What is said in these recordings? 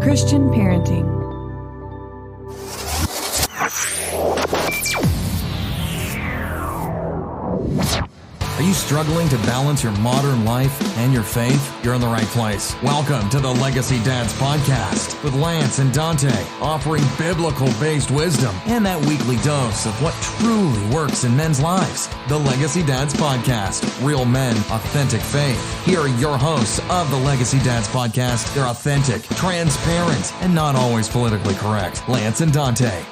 Christian parenting. Are you struggling to balance your modern life and your faith? You're in the right place. Welcome to the Legacy Dads Podcast with Lance and Dante, offering biblical-based wisdom and that weekly dose of what truly works in men's lives. The Legacy Dads Podcast, real men, authentic faith. Here are your hosts of the Legacy Dads Podcast. They're authentic, transparent, and not always politically correct. Lance and Dante.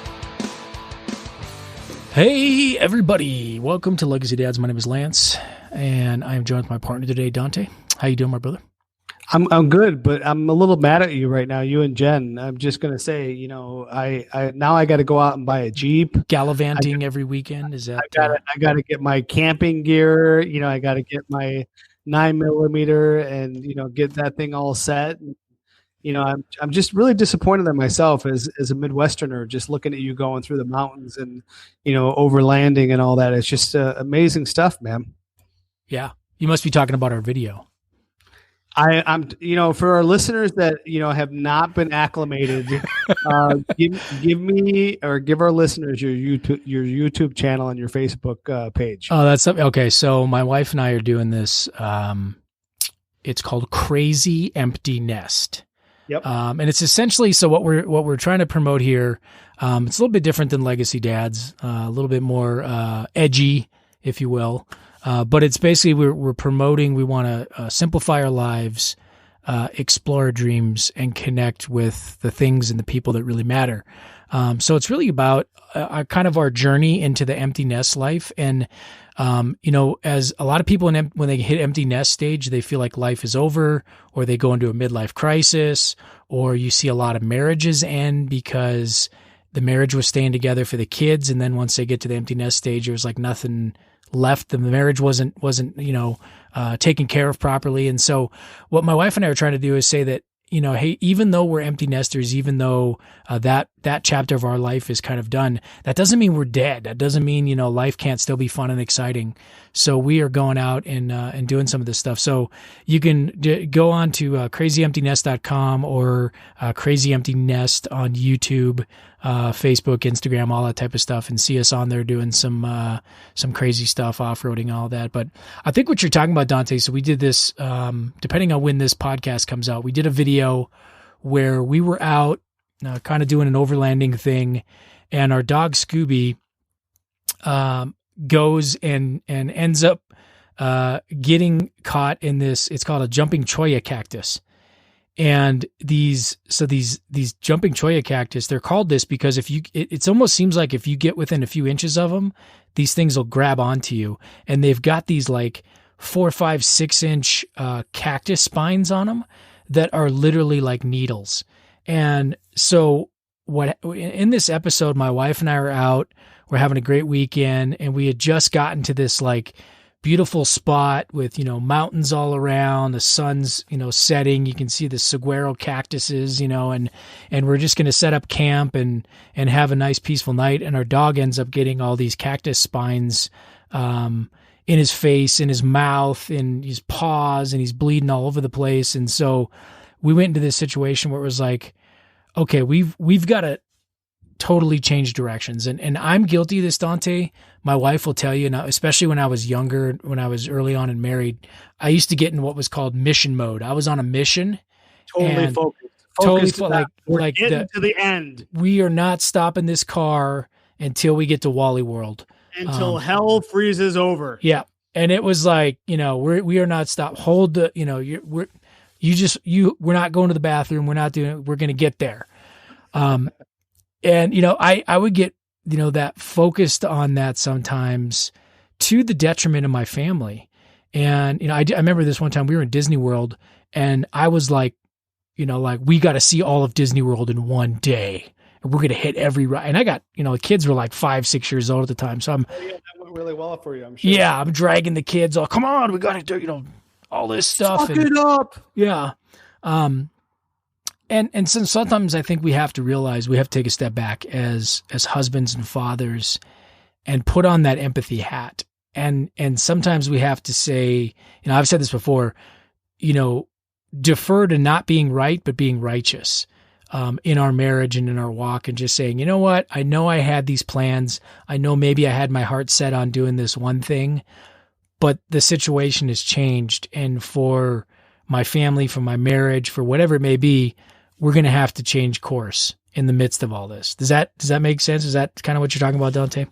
Hey, everybody. Welcome to Legacy Dads. My name is Lance, and I am joined with my partner today, Dante. How you doing, my brother? I'm good, but I'm a little mad at you right now, you and Jen. I'm just going to say, you know, I got to go out and buy a Jeep. Gallivanting every weekend? Is that? I got to get my camping gear. You know, I got to get my 9mm and, you know, get that thing all set. You know, I'm just really disappointed in myself as a Midwesterner, just looking at you going through the mountains and, you know, overlanding and all that. It's just amazing stuff, man. Yeah. You must be talking about our video. I'm, you know, for our listeners that, you know, have not been acclimated, give our listeners your YouTube channel and your Facebook page. Oh, that's okay. So my wife and I are doing this. It's called Crazy Empty Nest. Yep. And it's essentially, so what we're trying to promote here, it's a little bit different than Legacy Dads, a little bit more edgy, if you will. But it's basically we're promoting, we want to simplify our lives, explore our dreams, and connect with the things and the people that really matter. So it's really about kind of our journey into the empty nest life. And, you know, as a lot of people when they hit empty nest stage, they feel like life is over, or they go into a midlife crisis, or you see a lot of marriages end because the marriage was staying together for the kids. And then once they get to the empty nest stage, there was like nothing left. The marriage wasn't, you know, taken care of properly. And so what my wife and I are trying to do is say that, you know, hey, even though we're empty nesters, even though that chapter of our life is kind of done, that doesn't mean we're dead. That doesn't mean, you know, life can't still be fun and exciting. So we are going out and doing some of this stuff. So you can go on to crazyemptynest.com or Crazy Empty Nest on YouTube, Facebook, Instagram, all that type of stuff, and see us on there doing some crazy stuff, off-roading, all that. But I think what you're talking about, Dante, so we did this, depending on when this podcast comes out, we did a video where we were out kind of doing an overlanding thing, and our dog Scooby goes and ends up getting caught in this, it's called a jumping cholla cactus. And these jumping cholla cactus, they're called this because it almost seems like if you get within a few inches of them, these things will grab onto you. And they've got these like 4, 5, 6 inch cactus spines on them that are literally like needles. And so in this episode, my wife and I are out, we're having a great weekend, and we had just gotten to this like beautiful spot with, you know, mountains all around, the sun's, you know, setting. You can see the saguaro cactuses, you know, and we're just going to set up camp and have a nice peaceful night. And our dog ends up getting all these cactus spines, in his face, in his mouth, in his paws, and he's bleeding all over the place. And so we went into this situation where it was like, okay, we've got to totally change directions. And I'm guilty of this, Dante. My wife will tell you now, especially when I was younger, when I was early on and married, I used to get in what was called mission mode. I was on a mission. Totally focused. Like getting to the end. We are not stopping this car until we get to Wally World. Until hell freezes over. Yeah. And it was like, you know, we are not stopped. Hold the, you know, we're not going to the bathroom. We're going to get there. And, you know, I would get, you know, that focused on that sometimes to the detriment of my family. And, you know, I remember this one time we were in Disney World, and I was like, you know, like, we got to see all of Disney World in one day. And we're going to hit every ride. And I got, you know, the kids were like 5, 6 years old at the time. So that went really well for you, I'm sure. Yeah, I'm dragging the kids. Oh, come on, we got to do, you know, all this stuff. Suck it up. Yeah. And sometimes I think we have to realize we have to take a step back as husbands and fathers and put on that empathy hat. And sometimes we have to say, you know, I've said this before, you know, defer to not being right, but being righteous. in our marriage and in our walk, and just saying, you know what, I know I had these plans. I know maybe I had my heart set on doing this one thing, but the situation has changed. And for my family, for my marriage, for whatever it may be, we're going to have to change course in the midst of all this. Does that make sense? Is that kind of what you're talking about, Dante?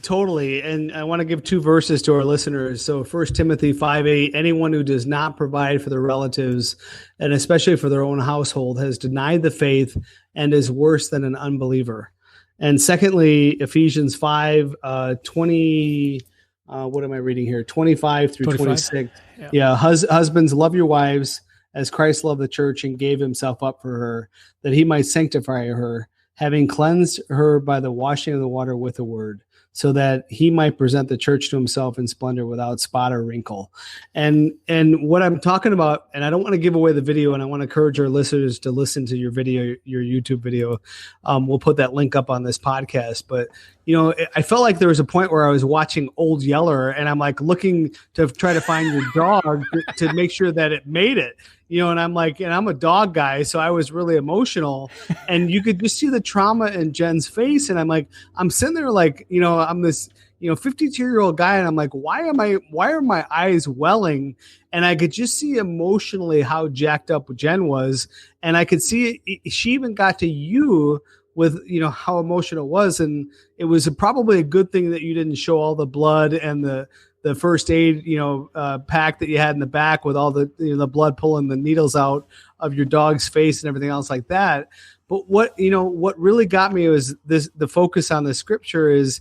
Totally. And I want to give 2 verses to our listeners. So 1 Timothy 5:8, anyone who does not provide for their relatives, and especially for their own household, has denied the faith and is worse than an unbeliever. And secondly, Ephesians 5:20, what am I reading here? 25 through 26. Yeah. Husbands, love your wives as Christ loved the church and gave himself up for her, that he might sanctify her, having cleansed her by the washing of the water with the word, so that he might present the church to himself in splendor without spot or wrinkle. And what I'm talking about, and I don't want to give away the video, and I want to encourage our listeners to listen to your video, your YouTube video. We'll put that link up on this podcast. But, you know, I felt like there was a point where I was watching Old Yeller, and I'm like looking to try to find your dog to make sure that it made it. You know, and I'm like, and I'm a dog guy, so I was really emotional, and you could just see the trauma in Jen's face. And I'm like, I'm sitting there like, you know, I'm this, 52-year-old guy, and I'm like, why are my eyes welling? And I could just see emotionally how jacked up Jen was, and I could see it, she even got to you with, how emotional it was, and it was probably a good thing that you didn't show all the blood and the first aid, pack that you had in the back with all the, the blood pulling the needles out of your dog's face and everything else like that. But what really got me was the focus on the scripture is,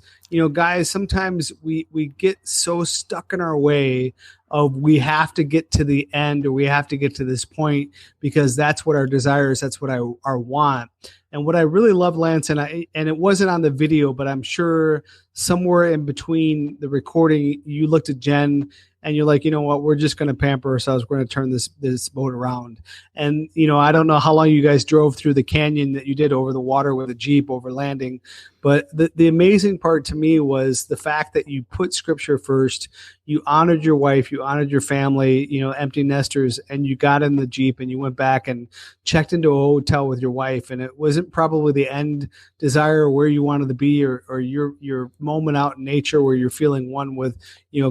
guys, sometimes we get so stuck in our way of we have to get to the end, or we have to get to this point because that's what our desire is. That's what our want. And what I really love, Lance, and it wasn't on the video, but I'm sure somewhere in between the recording, you looked at Jen and you're like, you know what, we're just going to pamper ourselves. We're going to turn this boat around. And, I don't know how long you guys drove through the canyon that you did over the water with a Jeep over landing. But the amazing part to me was the fact that you put scripture first, you honored your wife, you honored your family, empty nesters, and you got in the Jeep and you went back and checked into a hotel with your wife. And it wasn't probably the end desire where you wanted to be, or your moment out in nature where you're feeling one with,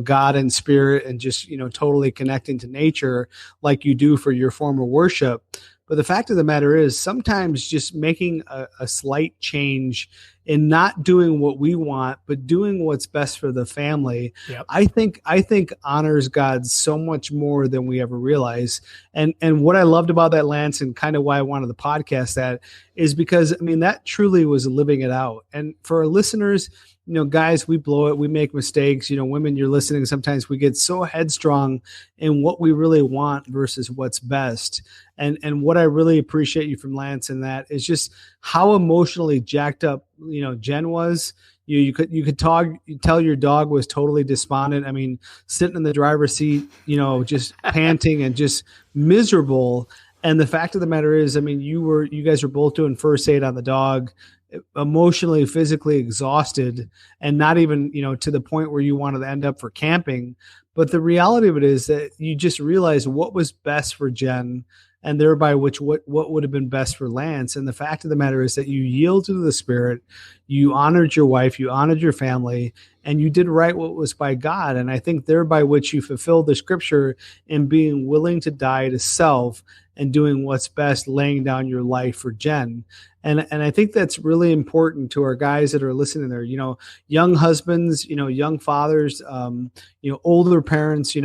God and spirit and just, totally connecting to nature like you do for your form of worship. But the fact of the matter is sometimes just making a slight change in not doing what we want, but doing what's best for the family, yep. I think honors God so much more than we ever realize. And what I loved about that, Lance, and kind of why I wanted the podcast that is because, that truly was living it out. And for our listeners, guys, we blow it. We make mistakes. Women, you're listening. Sometimes we get so headstrong in what we really want versus what's best. And what I really appreciate you from Lance in that is just how emotionally jacked up, Jen was. You could tell your dog was totally despondent. Sitting in the driver's seat, just panting and just miserable. And the fact of the matter is, you guys were both doing first aid on the dog, emotionally, physically exhausted, and not even, to the point where you wanted to end up for camping. But the reality of it is that you just realized what was best for Jen, and thereby what would have been best for Lance. And the fact of the matter is that you yielded to the Spirit, you honored your wife, you honored your family, and you did right what was by God. And I think thereby which you fulfilled the scripture in being willing to die to self and doing what's best, laying down your life for Jen. And I think that's really important to our guys that are listening there, young husbands, young fathers, older parents,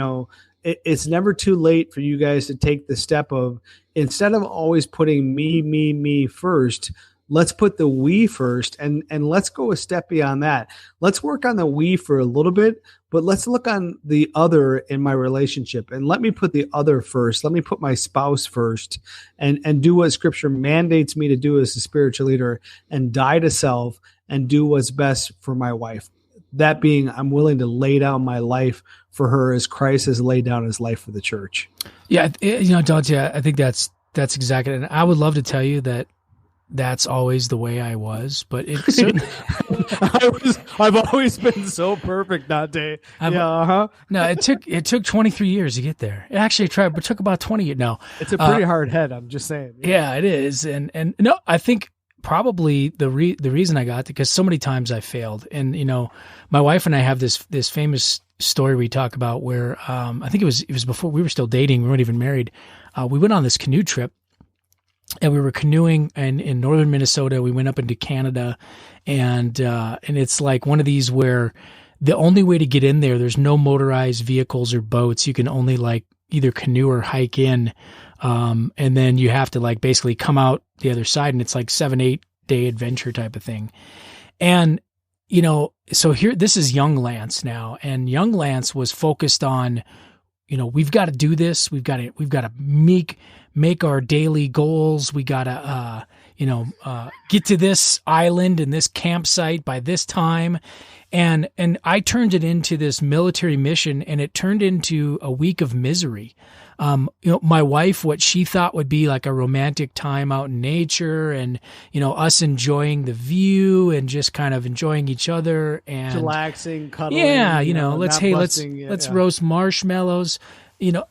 it's never too late for you guys to take the step of, instead of always putting me first, let's put the we first, and let's go a step beyond that. Let's work on the we for a little bit, but let's look on the other in my relationship, and let me put the other first. Let me put my spouse first, and do what scripture mandates me to do as a spiritual leader, and die to self and do what's best for my wife. That being, I'm willing to lay down my life for her as Christ has laid down his life for the church. Yeah. Dante, I think that's exactly. And I would love to tell you that that's always the way I was, but it certainly. I've always been so perfect, Dante. Yeah, No, it took 23 years to get there. It actually took about 20 years. No, it's a pretty hard head. I'm just saying. Yeah, it is, and no, I think probably the reason I got it, because so many times I failed, and my wife and I have this famous story we talk about where I think it was before we were still dating, we weren't even married. We went on this canoe trip. And we were canoeing in northern Minnesota. We went up into Canada, and it's like one of these where the only way to get in there, there's no motorized vehicles or boats. You can only like either canoe or hike in, and then you have to like basically come out the other side, and it's like 7-8 day adventure type of thing. And so here, this is young Lance now, and young Lance was focused on, we've got to do this. We've got to make our daily goals. We got to, get to this island and this campsite by this time. And I turned it into this military mission, and it turned into a week of misery. My wife, what she thought would be like a romantic time out in nature, and, us enjoying the view and just kind of enjoying each other and relaxing, cuddling. Yeah. Let's roast marshmallows.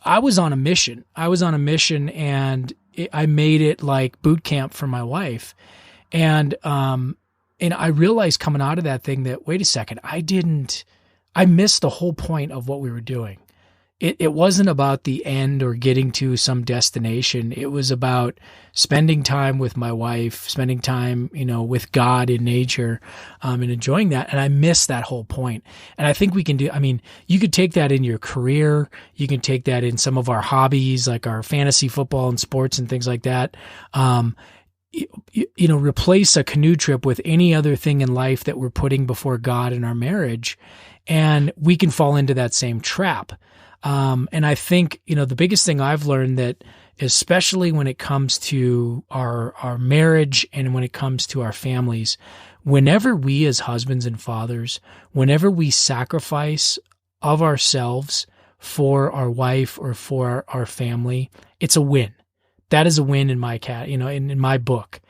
I was on a mission. And I made it like boot camp for my wife. And I realized coming out of that thing that, wait a second, I missed the whole point of what we were doing. It wasn't about the end or getting to some destination. It was about spending time with my wife, spending time, with God in nature, and enjoying that. And I missed that whole point. And I think we can you could take that in your career. You can take that in some of our hobbies, like our fantasy football and sports and things like that. Replace a canoe trip with any other thing in life that we're putting before God in our marriage, and we can fall into that same trap. And I think, the biggest thing I've learned, that especially when it comes to our marriage and when it comes to our families, whenever we as husbands and fathers, whenever we sacrifice of ourselves for our wife or for our family, it's a win. That is a win in my in my book.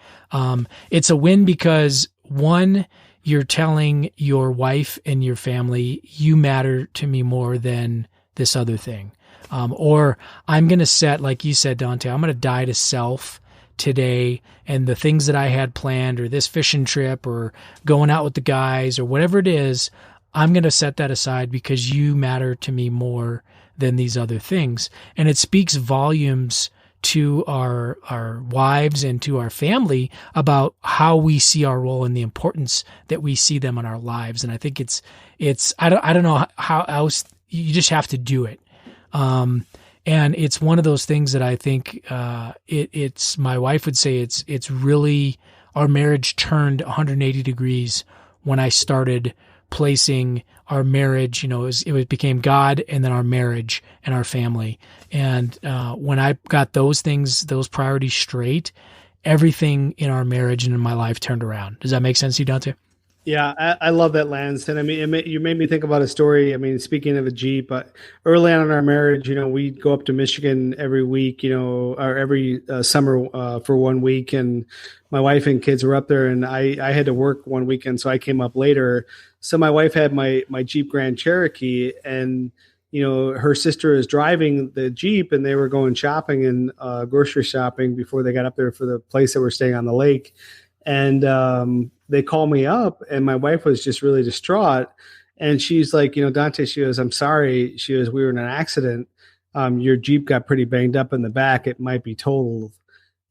It's a win because, one, you're telling your wife and your family, you matter to me more than this other thing. Or I'm going to set, like you said, Dante, I'm going to die to self today, and the things that I had planned, or this fishing trip, or going out with the guys, or whatever it is, I'm going to set that aside because you matter to me more than these other things. And it speaks volumes to our wives and to our family about how we see our role and the importance that we see them in our lives. And I think it's I don't know how else. You just have to do it. And it's one of those things that I think it's my wife would say it's really, our marriage turned 180 degrees when I started placing our marriage, it became God and then our marriage and our family. And when I got those priorities straight, everything in our marriage and in my life turned around. Does that make sense to you, Dante? Yeah, I love that, Lance. And you made me think about a story. Speaking of a Jeep, early on in our marriage, we'd go up to Michigan every week, or every summer for 1 week. And my wife and kids were up there, and I had to work one weekend, so I came up later. So my wife had my Jeep Grand Cherokee, and her sister is driving the Jeep, and they were going shopping and grocery shopping before they got up there for the place that we're staying on the lake. And they called me up, and my wife was just really distraught. And she's like, Dante, she goes, I'm sorry. She goes, we were in an accident. Your Jeep got pretty banged up in the back. It might be totaled.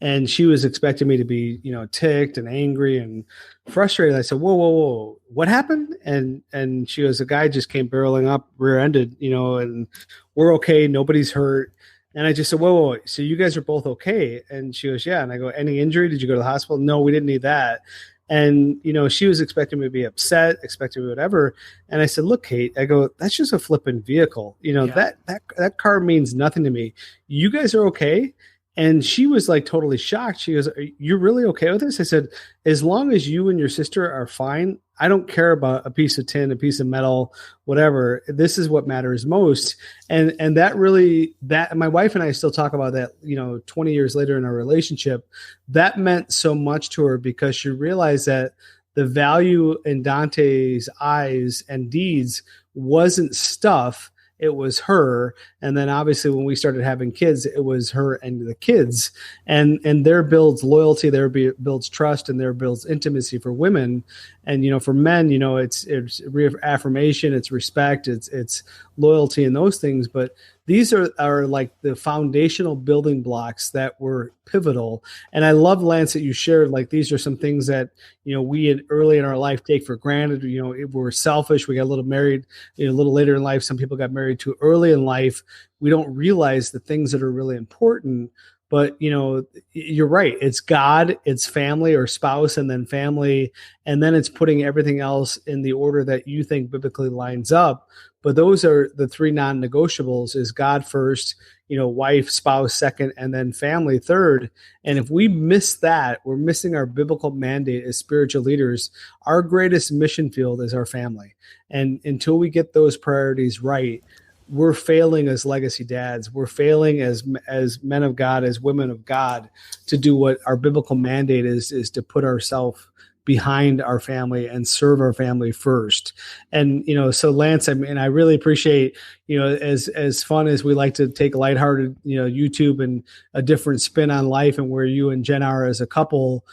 And she was expecting me to be, ticked and angry and frustrated. I said, whoa, what happened? And she goes, a guy just came barreling up, rear-ended, and we're okay. Nobody's hurt. And I just said, whoa, so you guys are both okay? And she goes, yeah. And I go, any injury? Did you go to the hospital? No, we didn't need that. And, she was expecting me to be upset, expecting me whatever. And I said, look, Kate, I go, that's just a flipping vehicle. That car means nothing to me. You guys are okay. And she was like totally shocked. She goes, "You're really okay with this?" I said, "As long as you and your sister are fine, I don't care about a piece of tin, a piece of metal, whatever. This is what matters most." And that really, that my wife and I still talk about that, 20 years later in our relationship. That meant so much to her because she realized that the value in Dante's eyes and deeds wasn't stuff. It was her. And then obviously when we started having kids, it was her and the kids. And there builds loyalty, there builds trust, and there builds intimacy for women. And for men, it's reaffirmation, it's respect, it's loyalty and those things. But these are like the foundational building blocks that were pivotal. And I love, Lance, that you shared, like, these are some things that, we early in our life take for granted. If we're selfish, we got a little married, a little later in life. Some people got married too early in life. We don't realize the things that are really important. But, you're right. It's God, it's family or spouse, and then family. And then it's putting everything else in the order that you think biblically lines up. But those are the three non-negotiables: is God first, wife, spouse second, and then family third. And if we miss that, we're missing our biblical mandate as spiritual leaders. Our greatest mission field is our family. And until we get those priorities right, we're failing as legacy dads. We're failing as men of God, as women of God, to do what our biblical mandate is to put ourselves behind our family and serve our family first. And, so Lance, I really appreciate, as fun as we like to take lighthearted, YouTube and a different spin on life and where you and Jen are as a couple.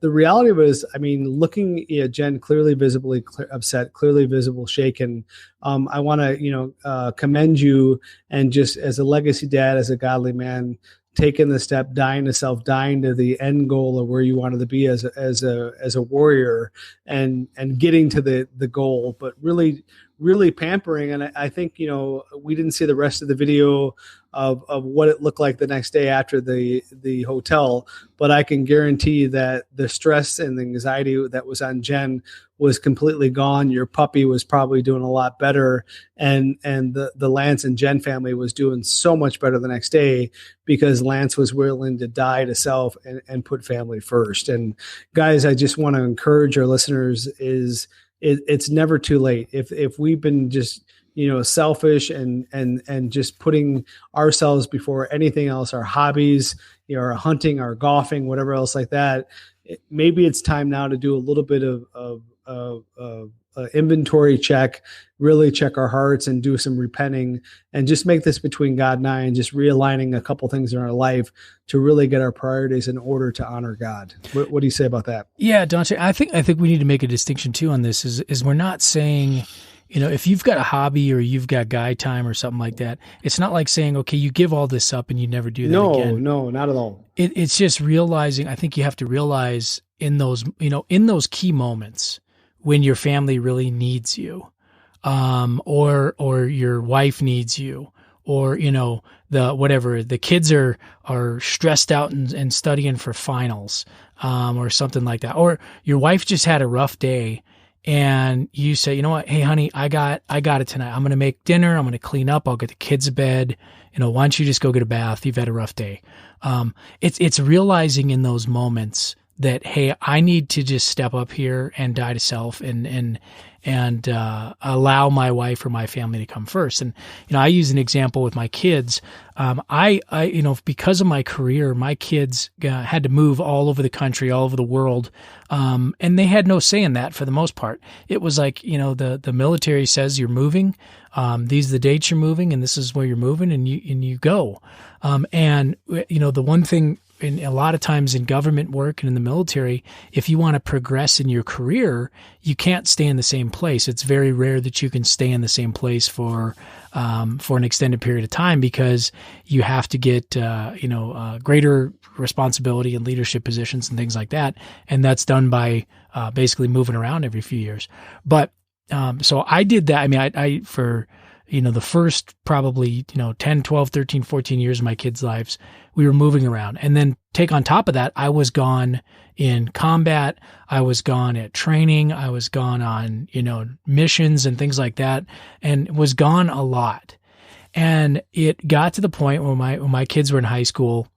The reality of it is, looking at Jen clearly visibly upset, clearly visible shaken. I want to, commend you, and just as a legacy dad, as a godly man, taking the step, dying to self, dying to the end goal of where you wanted to be as a warrior, and getting to the goal, but really pampering. And I think, we didn't see the rest of the video of what it looked like the next day after the hotel, but I can guarantee that the stress and the anxiety that was on Jen was completely gone. Your puppy was probably doing a lot better. And the Lance and Jen family was doing so much better the next day because Lance was willing to die to self and put family first. And guys, I just want to encourage our listeners it's never too late. If we've been just, selfish and just putting ourselves before anything else, our hobbies, our hunting, our golfing, whatever else like that, maybe it's time now to do a little bit of inventory check, really check our hearts and do some repenting, and just make this between God and I, and just realigning a couple things in our life to really get our priorities in order to honor God. What do you say about that? Yeah, Dante, I think we need to make a distinction too on this is we're not saying, if you've got a hobby or you've got guy time or something like that, it's not like saying, okay, you give all this up and you never do that again. No, not at all. It's just realizing, I think you have to realize in those key moments when your family really needs you, or your wife needs you, or, the kids are stressed out and studying for finals, or something like that. Or your wife just had a rough day and you say, you know what? Hey, honey, I got it tonight. I'm going to make dinner. I'm going to clean up. I'll get the kids to bed. Why don't you just go get a bath? You've had a rough day. It's realizing in those moments that, hey, I need to just step up here and die to self and allow my wife or my family to come first. And, I use an example with my kids. I because of my career, my kids had to move all over the country, all over the world. And they had no say in that for the most part. It was like, the military says you're moving. These are the dates you're moving, and this is where you're moving, and you go. The one thing, in a lot of times in government work and in the military, if you want to progress in your career, you can't stay in the same place. It's very rare that you can stay in the same place for an extended period of time, because you have to get greater responsibility and leadership positions and things like that, and that's done by basically moving around every few years. But so I did that. I for the first probably 10, 12, 13, 14 years of my kids' lives, we were moving around. And then take on top of that, I was gone in combat. I was gone at training. I was gone on, missions and things like that, and was gone a lot. And it got to the point where my kids were in high school,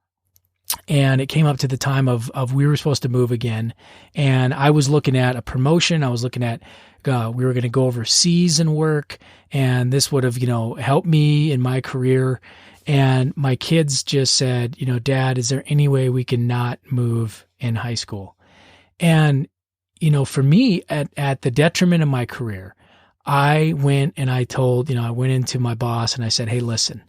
and it came up to the time of we were supposed to move again, and I was looking at a promotion. I was looking at we were going to go overseas and work, and this would have helped me in my career. And my kids just said, Dad, is there any way we can not move in high school? And for me, at the detriment of my career, I went and I told, I went into my boss and I said, hey, listen,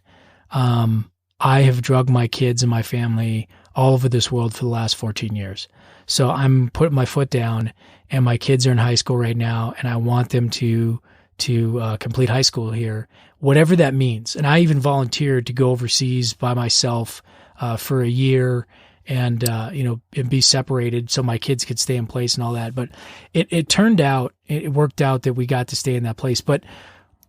I have drugged my kids and my family all over this world for the last 14 years. So I'm putting my foot down, and my kids are in high school right now, and I want them to complete high school here, whatever that means. And I even volunteered to go overseas by myself for a year and be separated so my kids could stay in place and all that. But it turned out, it worked out that we got to stay in that place. But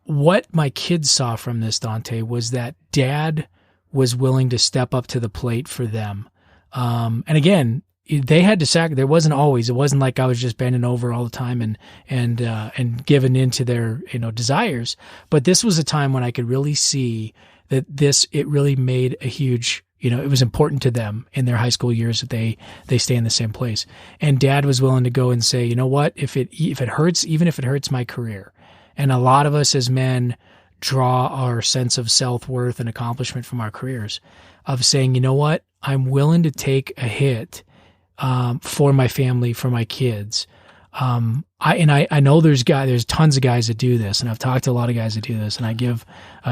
what my kids saw from this, Dante, was that Dad was willing to step up to the plate for them. And again, they had to sacrifice. It wasn't like I was just bending over all the time and giving into their, desires. But this was a time when I could really see that it really made a huge, it was important to them in their high school years that they stay in the same place. And Dad was willing to go and say, you know what, if it hurts, even if it hurts my career. And a lot of us as men draw our sense of self-worth and accomplishment from our careers, of saying, you know what, I'm willing to take a hit for my family, for my kids. I know there's tons of guys that do this, and I've talked to a lot of guys that do this, and I give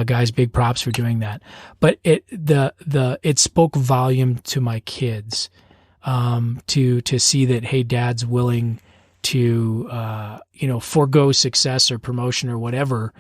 guys big props for doing that. But it spoke volume to my kids to see that, hey, Dad's willing to forego success or promotion or whatever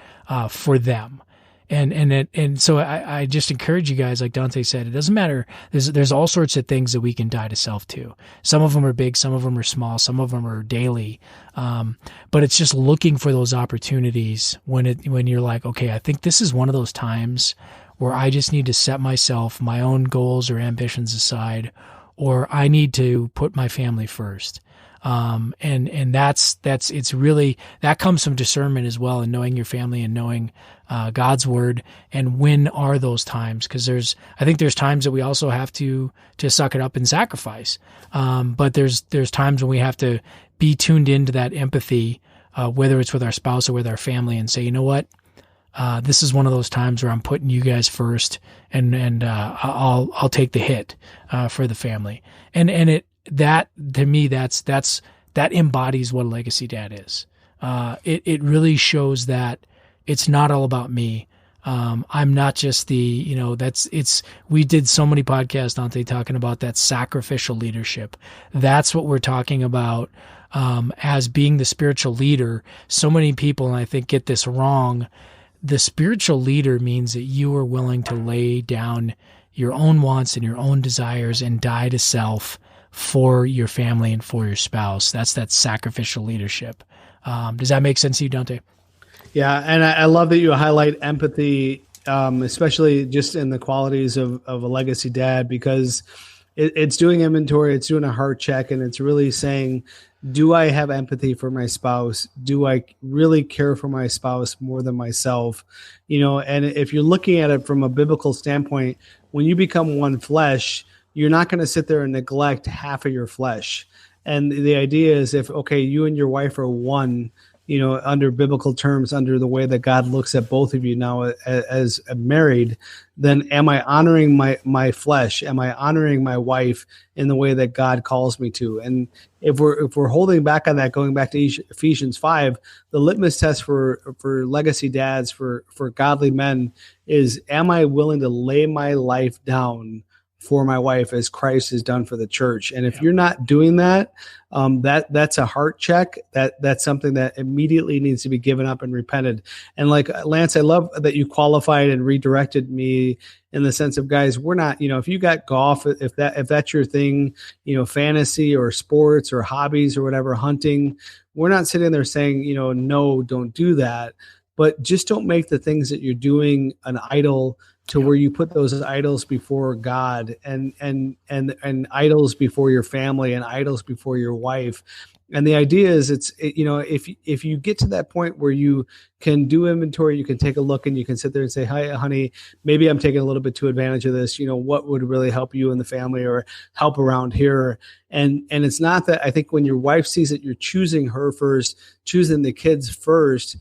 for them. And so I just encourage you guys, like Dante said, it doesn't matter. There's all sorts of things that we can die to self to. Some of them are big, some of them are small, some of them are daily. But it's just looking for those opportunities when you're like, okay, I think this is one of those times where I just need to set my own goals or ambitions aside, or I need to put my family first. And it's really, that comes from discernment as well, and knowing your family and knowing God's word, and when are those times? Because I think there's times that we also have to suck it up and sacrifice. But there's times when we have to be tuned into that empathy, whether it's with our spouse or with our family, and say, you know what, this is one of those times where I'm putting you guys first, and I'll take the hit for the family. And that to me, that embodies what a legacy dad is. It really shows that it's not all about me. I'm not just we did so many podcasts, Dante, talking about that sacrificial leadership. That's what we're talking about, as being the spiritual leader. So many people, and I think, get this wrong. The spiritual leader means that you are willing to lay down your own wants and your own desires and die to self for your family and for your spouse. That's that sacrificial leadership. Does that make sense to you, Dante? Yeah, and I love that you highlight empathy, especially just in the qualities of a legacy dad, because it's doing inventory, it's doing a heart check, and it's really saying, do I have empathy for my spouse? Do I really care for my spouse more than myself? And if you're looking at it from a biblical standpoint, when you become one flesh, you're not going to sit there and neglect half of your flesh. And the idea is, if, okay, you and your wife are one, under biblical terms, under the way that God looks at both of you now as married, then am I honoring my flesh? Am I honoring my wife in the way that God calls me to? And if we're holding back on that, going back to Ephesians 5, the litmus test for legacy dads, for godly men, is, am I willing to lay my life down for my wife as Christ has done for the church? And if you're not doing that, that's a heart check. That's something that immediately needs to be given up and repented. And like Lance, I love that you qualified and redirected me in the sense of, guys, we're not, if you got golf, if that's your thing, fantasy or sports or hobbies or whatever, hunting, we're not sitting there saying, no, don't do that. But just don't make the things that you're doing an idol, to where you put those idols before God, and idols before your family, and idols before your wife. And the idea is if you get to that point where you can do inventory, you can take a look and you can sit there and say, hi, honey, maybe I'm taking a little bit too advantage of this. What would really help you and the family or help around here? And it's not that. I think when your wife sees that you're choosing her first, choosing the kids first,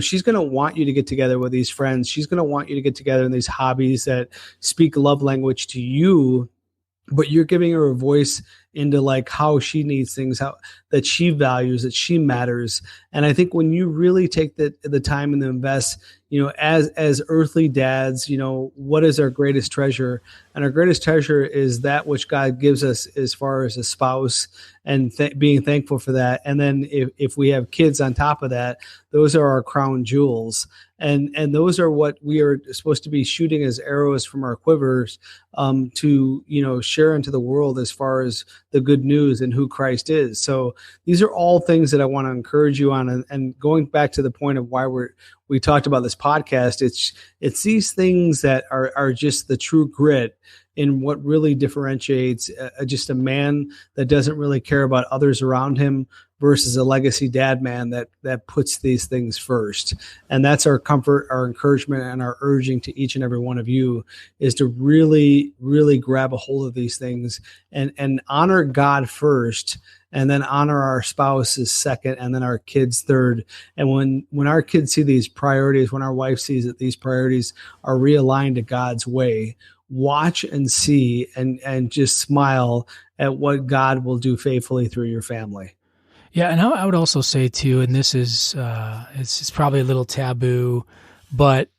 she's going to want you to get together with these friends. She's going to want you to get together in these hobbies that speak love language to you, but you're giving her a voice into like how she needs things, how that she values, that she matters. And I think when you really take the time and the invest, as earthly dads, what is our greatest treasure? And our greatest treasure is that which God gives us as far as a spouse, and being thankful for that. And then if we have kids on top of that, those are our crown jewels. And those are what we are supposed to be shooting as arrows from our quivers, to share into the world as far as the good news and who Christ is. So these are all things that I want to encourage you on. And going back to the point of why we talked about this podcast, it's these things that are just the true grit in what really differentiates just a man that doesn't really care about others around him versus a legacy dad man that puts these things first. And that's our comfort, our encouragement, and our urging to each and every one of you is to really, really grab a hold of these things and honor God first, and then honor our spouses second, and then our kids third. And when our kids see these priorities, when our wife sees that these priorities are realigned to God's way, watch and see and just smile at what God will do faithfully through your family. Yeah, and I would also say too, and this is it's probably a little taboo, but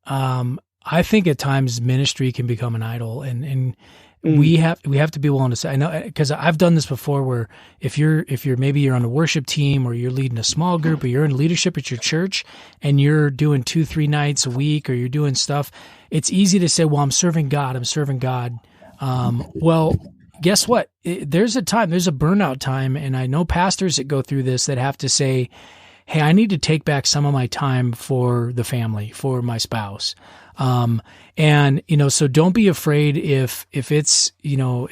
I think at times ministry can become an idol, and we have to be willing to say, I know, because I've done this before, where if you're maybe you're on a worship team, or you're leading a small group, or you're in leadership at your church, and you're doing 2-3 nights a week, or you're doing stuff, it's easy to say, well, I'm serving God. Well, guess what? There's a burnout time, and I know pastors that go through this that have to say, hey, I need to take back some of my time for the family, for my spouse. And, so don't be afraid if it's, I'll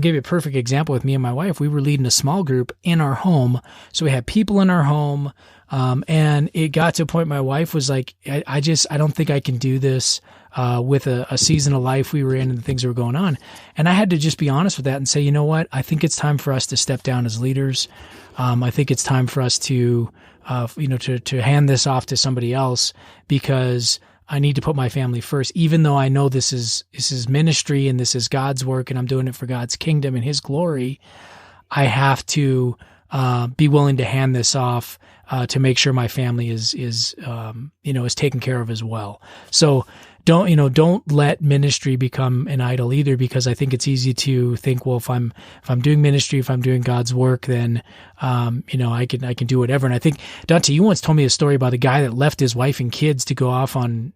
give you a perfect example with me and my wife. We were leading a small group in our home. So we had people in our home. And it got to a point my wife was like, I don't think I can do this, with a season of life we were in and the things that were going on. And I had to just be honest with that and say, you know what? I think it's time for us to step down as leaders. I think it's time for us to hand this off to somebody else, because I need to put my family first, even though I know this is ministry and this is God's work and I'm doing it for God's kingdom and His glory. I have to be willing to hand this off to make sure my family is taken care of as well. So don't let ministry become an idol either, because I think it's easy to think, well, if I'm doing ministry, if I'm doing God's work, then I can do whatever. And I think, Dante, you once told me a story about a guy that left his wife and kids to go off on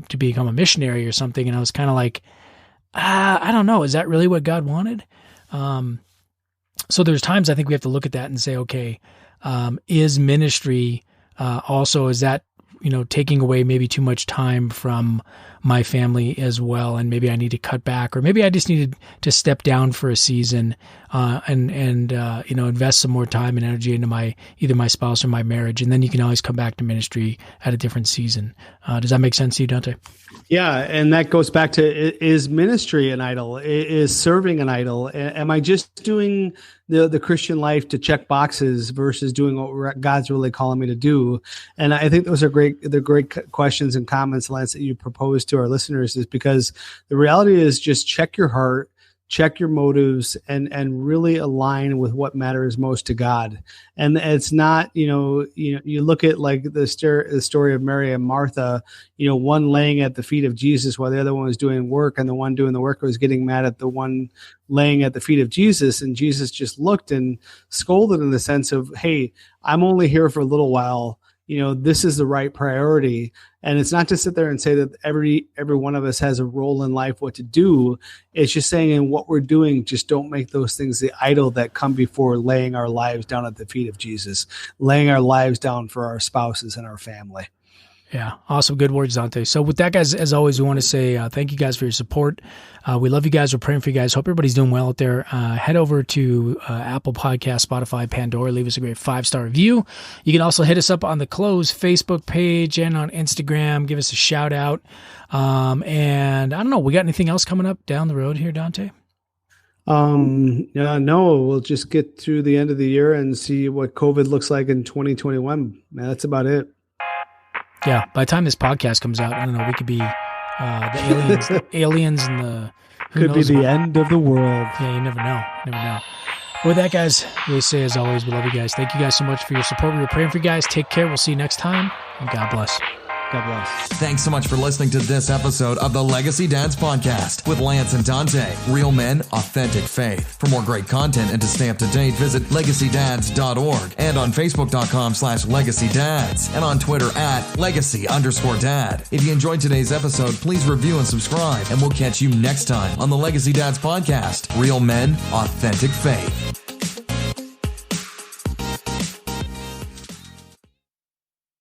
to become a missionary or something, and I was kind of like, I don't know, is that really what God wanted? So there's times I think we have to look at that and say, okay, is ministry also, is that taking away maybe too much time from my family as well, and maybe I need to cut back, or maybe I just needed to step down for a season and invest some more time and energy into either my spouse or my marriage, and then you can always come back to ministry at a different season. Does that make sense to you, Dante? Yeah, and that goes back to, is ministry an idol? Is serving an idol? Am I just doing the Christian life to check boxes versus doing what God's really calling me to do? And I think those are great questions and comments, Lance, that you proposed to our listeners, is because the reality is just check your heart, check your motives, and really align with what matters most to God. And it's not, you look at like the story of Mary and Martha, one laying at the feet of Jesus while the other one was doing work, and the one doing the work was getting mad at the one laying at the feet of Jesus. And Jesus just looked and scolded in the sense of, hey, I'm only here for a little while. This is the right priority. And it's not to sit there and say that every one of us has a role in life, what to do. It's just saying, in what we're doing, just don't make those things the idol that come before laying our lives down at the feet of Jesus, laying our lives down for our spouses and our family. Yeah, awesome. Good words, Dante. So with that, guys, as always, we want to say thank you guys for your support. We love you guys. We're praying for you guys. Hope everybody's doing well out there. Head over to Apple Podcast, Spotify, Pandora. Leave us a great 5-star review. You can also hit us up on the Close Facebook page and on Instagram. Give us a shout out. And I don't know, we got anything else coming up down the road here, Dante? Yeah, no, we'll just get through the end of the year and see what COVID looks like in 2021. Man, that's about it. Yeah, by the time this podcast comes out, I don't know, we could be the aliens and the... Could be the end of the world. Yeah, you never know. With that, guys, we say as always, we love you guys. Thank you guys so much for your support. We were praying for you guys. Take care. We'll see you next time, and God bless. God bless. Thanks so much for listening to this episode of the Legacy Dads Podcast with Lance and Dante. Real men, authentic faith. For more great content and to stay up to date, visit legacydads.org and on Facebook.com/LegacyDads and on Twitter @Legacy_Dad. If you enjoyed today's episode, please review and subscribe, and we'll catch you next time on the Legacy Dads Podcast. Real men, authentic faith.